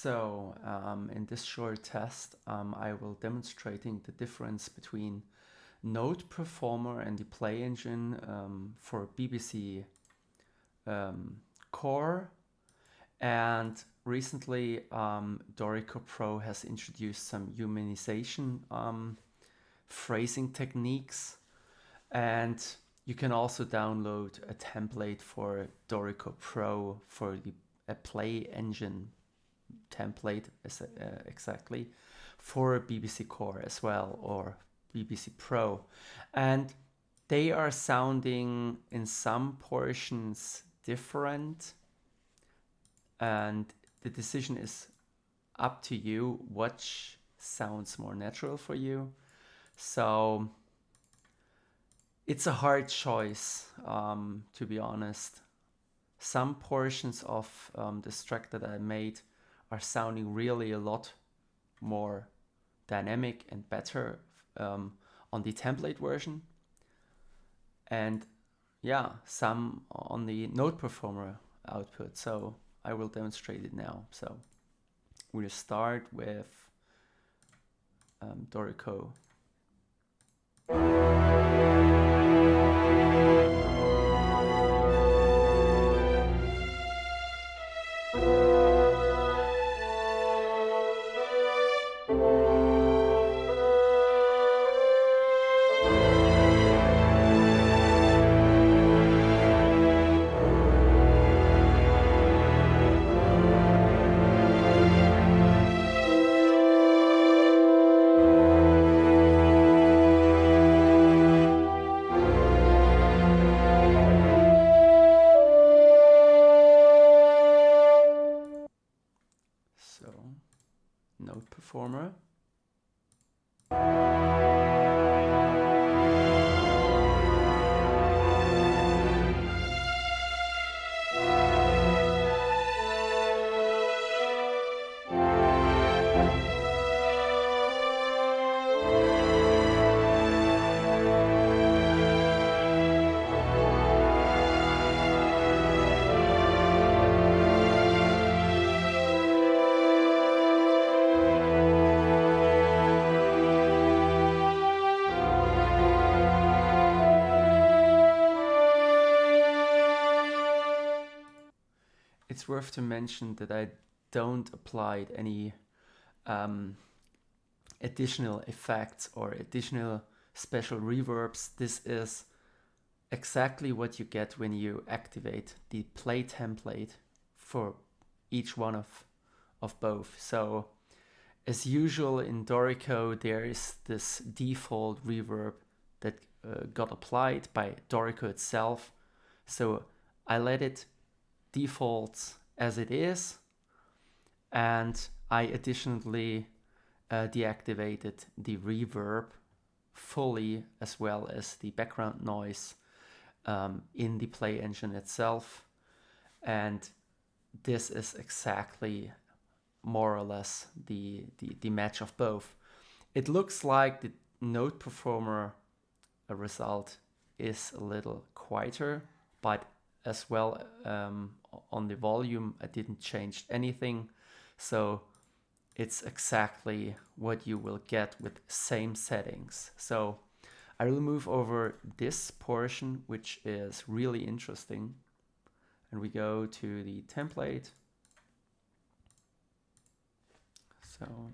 In this short test, I will demonstrating the difference between Noteperformer and the play engine for BBC Core. And recently, DoricoPro has introduced some humanization phrasing techniques, and you can also download a template for DoricoPro for the play engine template exactly for BBC Core as well, or BBC Pro, and they are sounding in some portions different, and the decision is up to you which sounds more natural for you. So it's a hard choice, to be honest. Some portions of this track that I made are sounding really a lot more dynamic and better on the template version, and yeah, some on the Noteperformer output. So I will demonstrate it now. So we'll start with Dorico. So Noteperformer. It's worth to mention that I don't apply any additional effects or additional special reverbs. This is exactly what you get when you activate the play template for each one of both. So as usual in Dorico, there is this default reverb that got applied by Dorico itself. So I let it default as it is, and I additionally deactivated the reverb fully, as well as the background noise in the play engine itself. And this is exactly more or less the match of both. It looks like the Noteperformer result is a little quieter, but as well on the volume I didn't change anything, so it's exactly what you will get with same settings. So I will move over this portion, which is really interesting, and we go to the template. So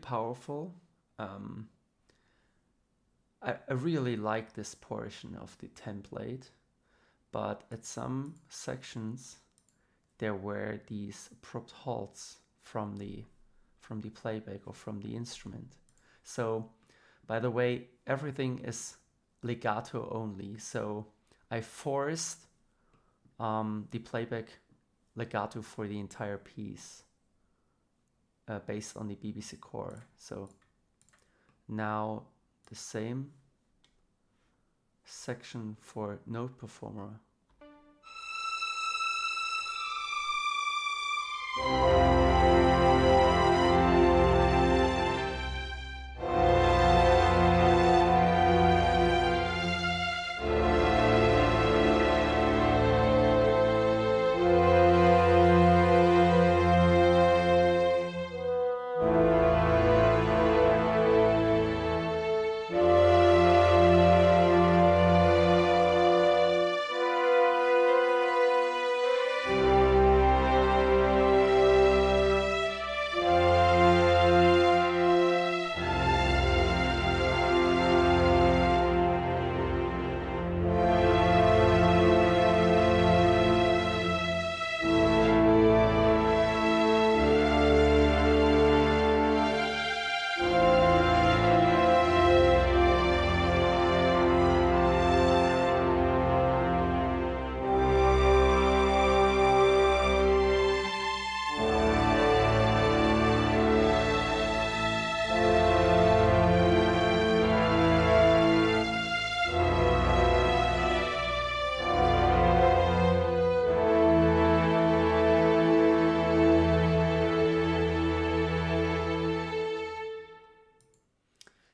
powerful. I really like this portion of the template, but at some sections there were these abrupt halts from the playback or from the instrument. So, by the way, everything is legato only. So I forced the playback legato for the entire piece based on the BBC core. So now the same section for Noteperformer.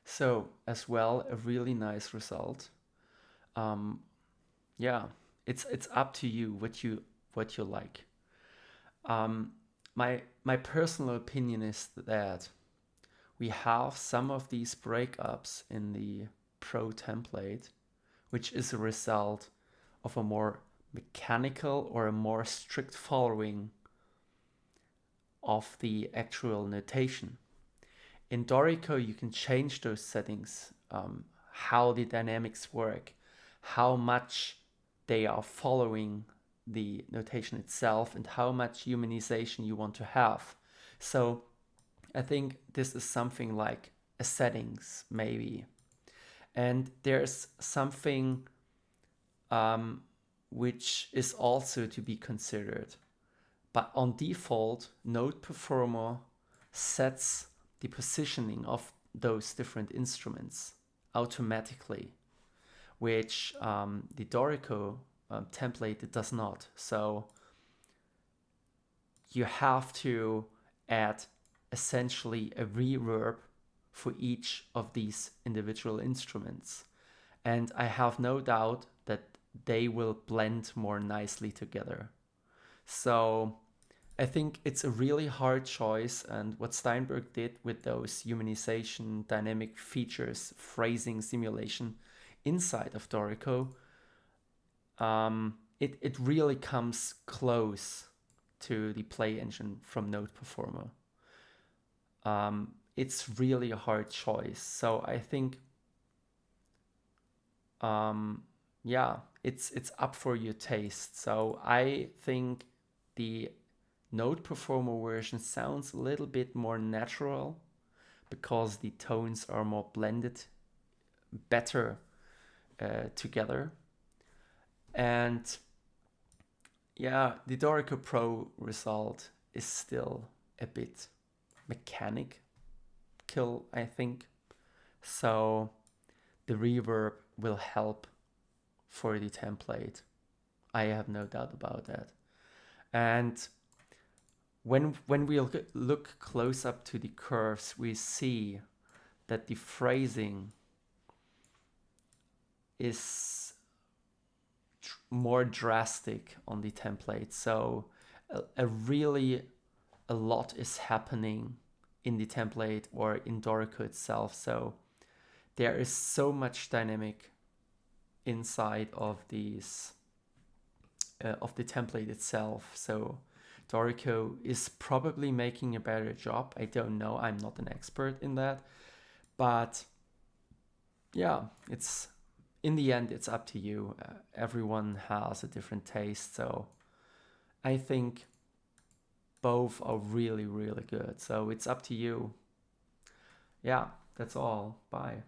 So as well, a really nice result. Yeah, it's up to you what you like. My personal opinion is that we have some of these breakups in the Pro template, which is a result of a more mechanical or a more strict following of the actual notation. In Dorico, you can change those settings, how the dynamics work, how much they are following the notation itself, and how much humanization you want to have. So I think this is something like a settings, maybe. And there's something which is also to be considered. But on default, Noteperformer sets the positioning of those different instruments automatically, which the Dorico template it does not. So you have to add essentially a reverb for each of these individual instruments. And I have no doubt that they will blend more nicely together. So I think it's a really hard choice, and what Steinberg did with those humanization, dynamic features, phrasing, simulation inside of Dorico, it really comes close to the play engine from Noteperformer. It's really a hard choice. So I think, yeah, it's up for your taste. So I think the Noteperformer version sounds a little bit more natural because the tones are more blended better together. And yeah, the DoricoPro result is still a bit mechanical, I think. So the reverb will help for the template. I have no doubt about that. And when we look close up to the curves, we see that the phrasing is more drastic on the template. So a lot is happening in the template or in Dorico itself. So there is so much dynamic inside of these of the template itself. So Dorico is probably making a better job. I don't know. I'm not an expert in that. But yeah, it's in the end, it's up to you. Everyone has a different taste. So I think both are really, really good. So it's up to you. Yeah, that's all. Bye.